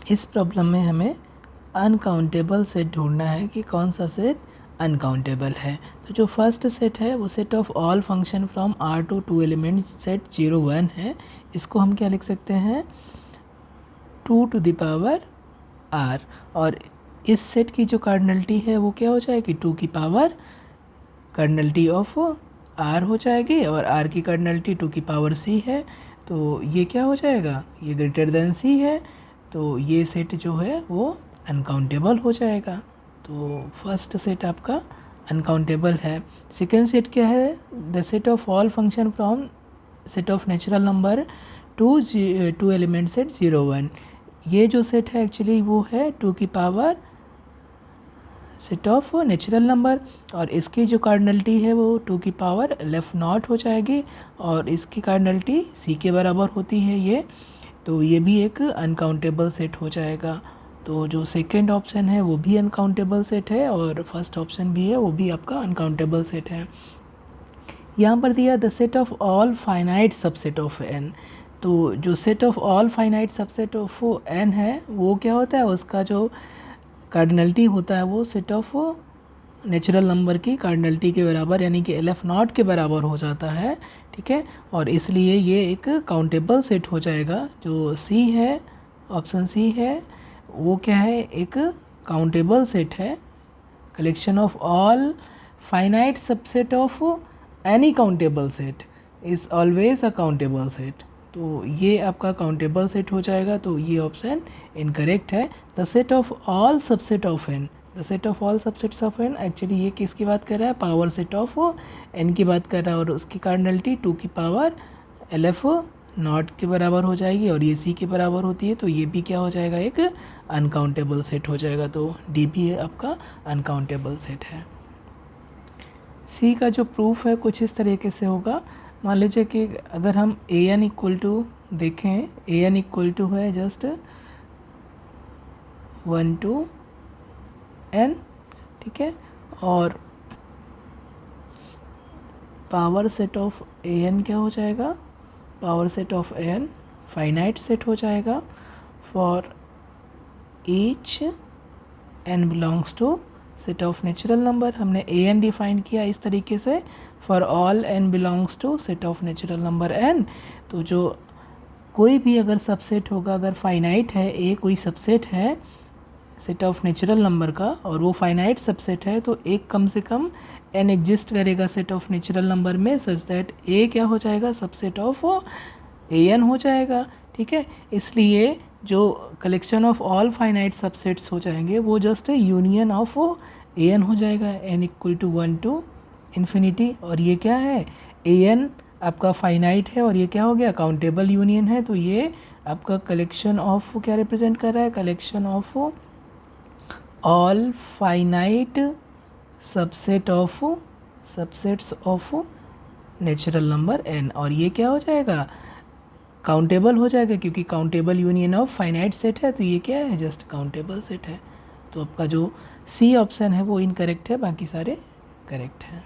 इस प्रॉब्लम में हमें अनकाउंटेबल सेट ढूंढना है कि कौन सा सेट अनकाउंटेबल है। तो जो फर्स्ट सेट है वो set of all function from R to two elements set 0 1 है। इसको हम क्या लिख सकते हैं, 2 टू द पावर आर। और इस सेट की जो कार्डिनलिटी है वो क्या हो जाएगी, 2 की पावर कार्डिनलिटी ऑफ आर हो जाएगी, और आर की कार्डिनलिटी 2 की पावर सी है। तो ये क्या हो जाएगा, ये ग्रेटर देन सी है, तो ये सेट जो है वो अनकाउंटेबल हो जाएगा। तो फर्स्ट सेट आपका अनकाउंटेबल है। सेकेंड सेट क्या है, the set of all function from set of natural number two element set 0 1। ये जो सेट है एक्चुअली वो है 2 की power set of natural number, और इसकी जो कार्डिनलिटी है वो 2 की पावर लेफ्ट नॉट हो जाएगी, और इसकी कार्डिनलिटी सी के बराबर होती है ये। तो ये भी एक अनकाउंटेबल सेट हो जाएगा। तो जो सेकंड ऑप्शन है वो भी अनकाउंटेबल सेट है, और फर्स्ट ऑप्शन भी है वो भी आपका अनकाउंटेबल सेट है। यहाँ पर दिया the set of all finite subset of N. तो जो set of all finite subset of N है वो क्या होता है, उसका जो कार्डिनलिटी होता है वो सेट ऑफ नेचुरल नंबर की कार्डिनलिटी के बराबर यानी कि LF नॉट के बराबर हो जाता है, ठीक है। और इसलिए ये एक काउंटेबल सेट हो जाएगा। जो सी है, ऑप्शन सी है, वो क्या है, एक काउंटेबल सेट है। Collection of all finite subset of any countable set is always a countable set. तो ये आपका काउंटेबल सेट हो जाएगा, तो ये ऑप्शन इनकरेक्ट है। The set of all subset of N, the set of all subsets of N, actually ये किसकी बात कर रहा है, पावर सेट ऑफ एन की बात कर रहा है, और उसकी कार्डिनलिटी 2 की पावर LF नॉट के बराबर हो जाएगी, और ये सी के बराबर होती है। तो ये भी क्या हो जाएगा, एक अनकाउंटेबल सेट हो जाएगा। तो डी भी आपका अनकाउंटेबल सेट है। सी का जो प्रूफ है कुछ इस तरीके से होगा। मान लीजिए कि अगर हम ए एन इक्वल टू देखें, ए एन इक्वल टू है जस्ट 1 to n, ठीक है, और power set of A n क्या हो जाएगा, power set of A n finite set हो जाएगा for each n belongs to set of natural number. हमने ए एन डिफाइन किया इस तरीके से, for all n belongs to set of natural number n। तो जो कोई भी अगर सबसेट होगा, अगर फाइनाइट है ए कोई सबसेट है सेट ऑफ नेचुरल नंबर का, और वो फाइनाइट सबसेट है, तो एक कम से कम n एग्जिस्ट करेगा सेट ऑफ नेचुरल नंबर में, सच दैट ए क्या हो जाएगा, सबसेट ऑफ ए एन हो जाएगा, ठीक है। इसलिए जो collection of all finite subsets हो जाएंगे वो just union of A n हो जाएगा, n equal to 1 to infinity. और ये क्या है, ए एन आपका फाइनाइट है, और ये क्या हो गया, काउंटेबल यूनियन है। तो ये आपका कलेक्शन ऑफ क्या रिप्रेजेंट कर रहा है, collection of all finite subsets of natural number n। और ये क्या हो जाएगा, काउंटेबल हो जाएगा, क्योंकि countable union of finite set है, तो ये क्या है, जस्ट काउंटेबल सेट है। तो आपका जो सी ऑप्शन है वो इनकरेक्ट है, बाकी सारे करेक्ट हैं।